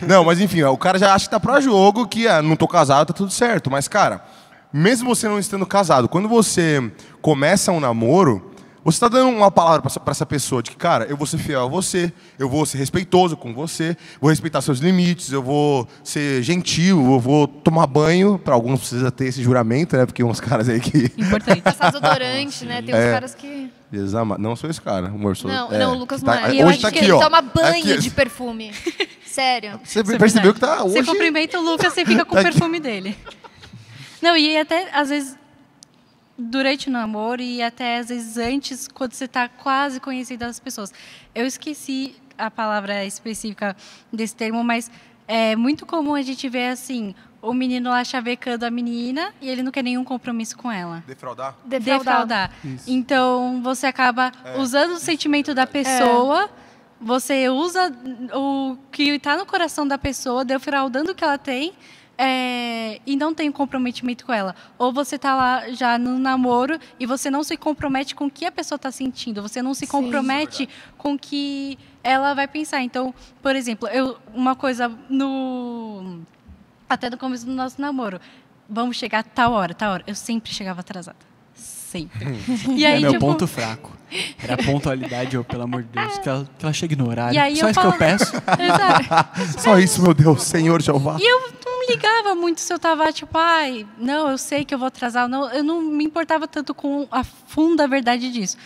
Não, mas enfim, o cara já acha que tá pra jogo, que não tô casado, tá tudo certo. Mas, cara, mesmo você não estando casado, quando você começa um namoro, você tá dando uma palavra pra essa pessoa de que, cara, eu vou ser fiel a você, eu vou ser respeitoso com você, vou respeitar seus limites, eu vou ser gentil, eu vou tomar banho. Pra alguns precisa ter esse juramento, né? Porque uns caras aí que... Importante. Passar desodorante, né? Tem uns caras que... Não sou esse cara, amor. Não, o Lucas não é. Hoje tá aqui, ele ó. toma banho aqui. de perfume. Sério. Você percebeu que tá hoje... Você cumprimenta o Lucas, você fica com o perfume dele. Não, e até, às vezes, durante o namoro e até, às vezes, antes, quando você está quase conhecendo as pessoas. Eu esqueci a palavra específica desse termo, mas é muito comum a gente ver, assim, o menino lá chavecando a menina e ele não quer nenhum compromisso com ela. Defraudar. Então, você acaba usando o sentimento da pessoa, você usa o que está no coração da pessoa, defraudando o que ela tem, e não tem um comprometimento com ela. Ou você está lá já no namoro e você não se compromete com o que a pessoa está sentindo, você não se compromete com o que ela vai pensar. Então, por exemplo, uma coisa até no começo do nosso namoro, vamos chegar a tal hora. Eu sempre chegava atrasada. Sempre. E aí, meu ponto fraco. Era a pontualidade, pelo amor de Deus, que ela chegue no horário. E aí Só isso que eu peço. Exato. Só isso, meu Deus, Senhor Jeová. E eu não me ligava muito se eu tava, tipo, não, eu sei que eu vou atrasar. Não, eu não me importava tanto com a funda verdade disso.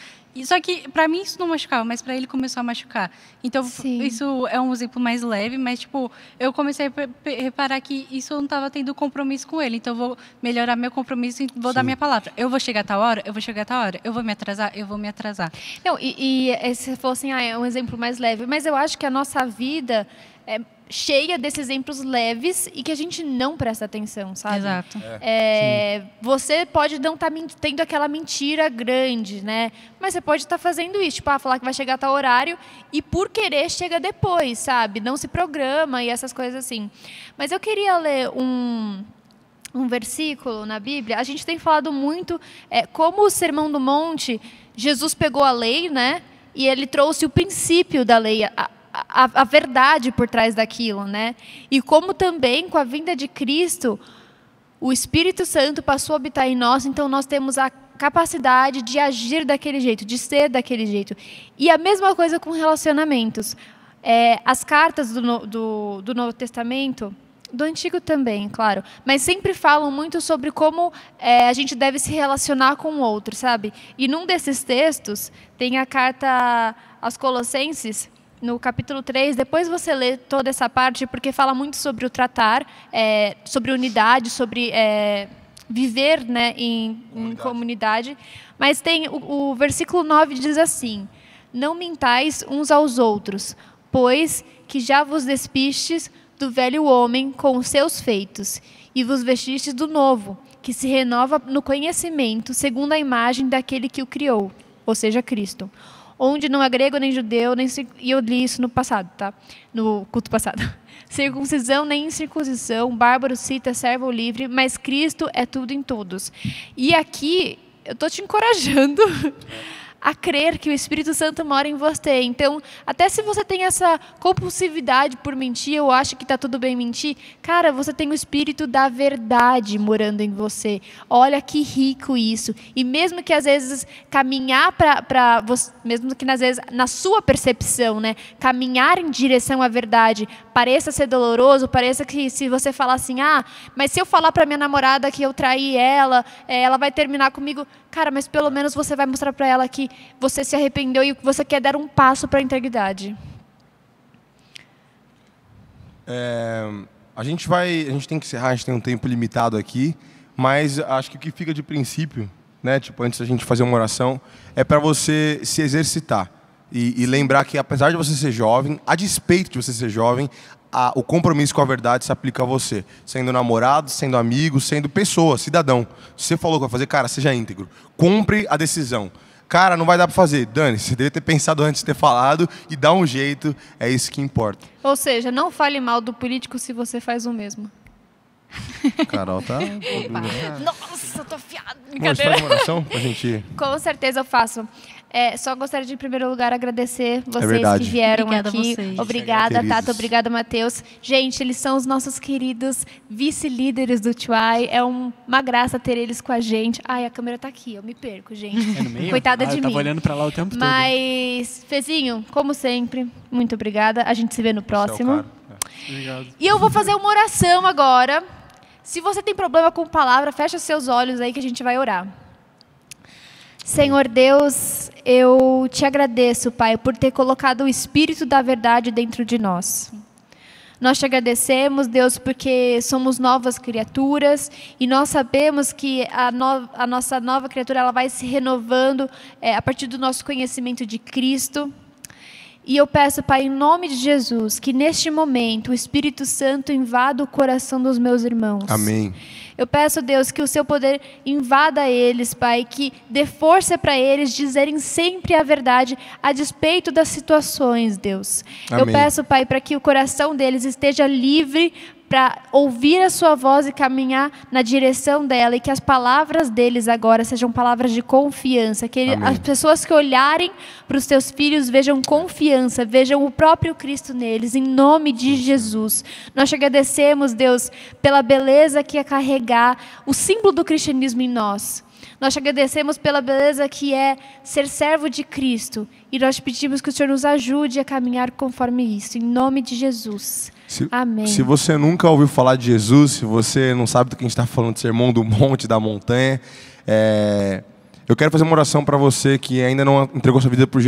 Só que, pra mim, isso não machucava, mas pra ele começou a machucar. Então, isso é um exemplo mais leve, mas, tipo, eu comecei a reparar que isso eu não estava tendo compromisso com ele. Então, eu vou melhorar meu compromisso e vou dar minha palavra. Eu vou chegar a tal hora, eu vou chegar a tal hora. Eu vou me atrasar, eu vou me atrasar. Não, e se fosse é um exemplo mais leve, mas eu acho que a nossa vida é cheia desses exemplos leves e que a gente não presta atenção, sabe? Exato. Você pode não estar tendo aquela mentira grande, né? Mas você pode estar fazendo isso, tipo, falar que vai chegar a tal horário e por querer chega depois, sabe? Não se programa e essas coisas assim. Mas eu queria ler um versículo na Bíblia. A gente tem falado muito como o Sermão do Monte, Jesus pegou a lei, né? E ele trouxe o princípio da lei, a verdade por trás daquilo, né? E como também com a vinda de Cristo, o Espírito Santo passou a habitar em nós, então nós temos a capacidade de agir daquele jeito, de ser daquele jeito. E a mesma coisa com relacionamentos. As cartas do Novo Testamento, do Antigo também, claro, mas sempre falam muito sobre como a gente deve se relacionar com o outro, sabe? E num desses textos tem a carta aos Colossenses, no capítulo 3, depois você lê toda essa parte, porque fala muito sobre o tratar, sobre unidade, sobre viver, né, em comunidade. Mas tem o versículo 9 diz assim: não mintais uns aos outros, pois que já vos despistes do velho homem com os seus feitos, e vos vestistes do novo, que se renova no conhecimento, segundo a imagem daquele que o criou, ou seja, Cristo. Onde não é grego nem judeu, e eu li isso no passado, tá? No culto passado. Circuncisão nem incircuncisão, bárbaro, cita, servo ou livre, mas Cristo é tudo em todos. E aqui eu estou te encorajando a crer que o Espírito Santo mora em você. Então, até se você tem essa compulsividade por mentir, ou acha que está tudo bem mentir, cara, você tem o Espírito da verdade morando em você. Olha que rico isso. E mesmo que às vezes caminhar para você, mesmo que às vezes na sua percepção, né, caminhar em direção à verdade pareça ser doloroso, pareça que se você falar assim, mas se eu falar para minha namorada que eu traí ela, ela vai terminar comigo. Cara, mas pelo menos você vai mostrar para ela que você se arrependeu e que você quer dar um passo para a integridade. A gente tem que encerrar, a gente tem um tempo limitado aqui, mas acho que o que fica de princípio, né? Tipo, antes da gente fazer uma oração, é para você se exercitar. E lembrar que, apesar de você ser jovem, a despeito de você ser jovem, o compromisso com a verdade se aplica a você. Sendo namorado, sendo amigo, sendo pessoa, cidadão. Se você falou que vai fazer, cara, seja íntegro. Cumpre a decisão. Cara, não vai dar para fazer. Dani, você deve ter pensado antes de ter falado e dá um jeito, é isso que importa. Ou seja, não fale mal do político se você faz o mesmo. Carol tá... Nossa, eu tô afiado. Bom, você faz uma oração pra gente... Com certeza eu faço. Só gostaria de, em primeiro lugar, agradecer vocês verdade. que vieram Obrigada a aqui. vocês. Obrigada, Queridos. Tata. Obrigada, Matheus. Gente, eles são os nossos queridos vice-líderes do TUI. É uma graça ter eles com a gente. Ai, a câmera tá aqui, eu me perco, gente. É no meio? Coitada de Eu mim. tava olhando pra lá o tempo todo. Mas, Fezinho, como sempre, muito obrigada. A gente se vê no próximo. Céu, Obrigado. E eu vou fazer uma oração agora. Se você tem problema com palavra, fecha seus olhos aí que a gente vai orar. Senhor Deus, eu te agradeço, Pai, por ter colocado o Espírito da verdade dentro de nós. Nós te agradecemos, Deus, porque somos novas criaturas e nós sabemos que a nossa nova criatura ela vai se renovando a partir do nosso conhecimento de Cristo. E eu peço, Pai, em nome de Jesus, que neste momento o Espírito Santo invada o coração dos meus irmãos. Amém. Eu peço, Deus, que o seu poder invada eles, Pai, que dê força para eles dizerem sempre a verdade a despeito das situações, Deus. Amém. Eu peço, Pai, para que o coração deles esteja livre para ouvir a sua voz e caminhar na direção dela, e que as palavras deles agora sejam palavras de confiança, que as pessoas que olharem para os teus filhos vejam confiança, vejam o próprio Cristo neles, em nome de Jesus. Nós te agradecemos, Deus, pela beleza que é carregar o símbolo do cristianismo em nós. Nós te agradecemos pela beleza que é ser servo de Cristo, e nós te pedimos que o Senhor nos ajude a caminhar conforme isso, em nome de Jesus. Amém. Se você nunca ouviu falar de Jesus, se você não sabe do que a gente está falando de Sermão do Monte, da montanha, eu quero fazer uma oração para você que ainda não entregou sua vida para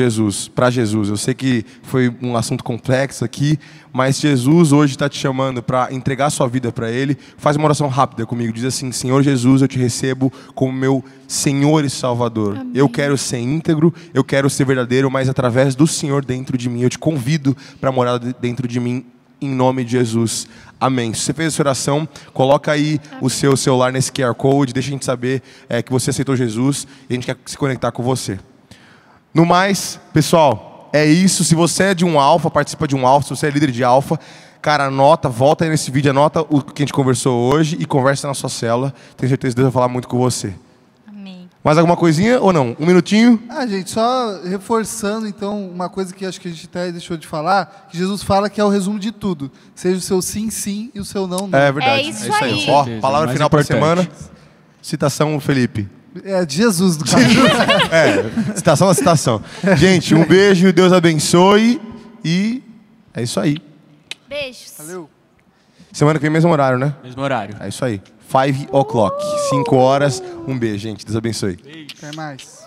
Jesus. Eu sei que foi um assunto complexo aqui, mas Jesus hoje está te chamando para entregar sua vida para Ele. Faz uma oração rápida comigo. Diz assim: Senhor Jesus, eu te recebo como meu Senhor e Salvador. Amém. Eu quero ser íntegro, eu quero ser verdadeiro, mas através do Senhor dentro de mim. Eu te convido para morar dentro de mim, em nome de Jesus. Amém. Se você fez essa oração, coloca aí o seu celular nesse QR Code, deixa a gente saber que você aceitou Jesus e a gente quer se conectar com você. No mais, pessoal, é isso. Se você é de um alfa, participa de um alfa, se você é líder de alfa, cara, anota, volta aí nesse vídeo, anota o que a gente conversou hoje e conversa na sua célula. Tenho certeza que Deus vai falar muito com você. Mais alguma coisinha ou não? Um minutinho? Gente, só reforçando, então, uma coisa que acho que a gente até deixou de falar, que Jesus fala que é o resumo de tudo. Seja o seu sim, sim, e o seu não, não. É verdade. É isso aí. Ó, palavra Mais final para a importante. semana. Citação, Felipe. É de Jesus, do caso. Citação da citação. Gente, um beijo, Deus abençoe e é isso aí. Beijos. Valeu. Semana que vem, mesmo horário, né? Mesmo horário. É isso aí. 5 o'clock, 5 horas. Um beijo, gente. Deus abençoe. Até mais.